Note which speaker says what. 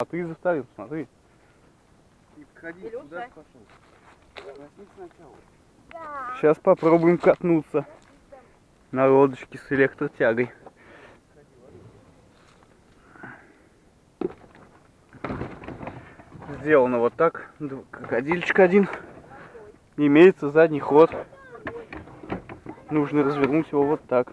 Speaker 1: А ты за вторым, смотри.
Speaker 2: Не подходи, куда ты пошел? Возьми сначала.
Speaker 1: Сейчас попробуем катнуться на лодочке с электротягой. Сделано вот так. Крокодильчик один. Имеется задний ход. Нужно развернуть его вот так.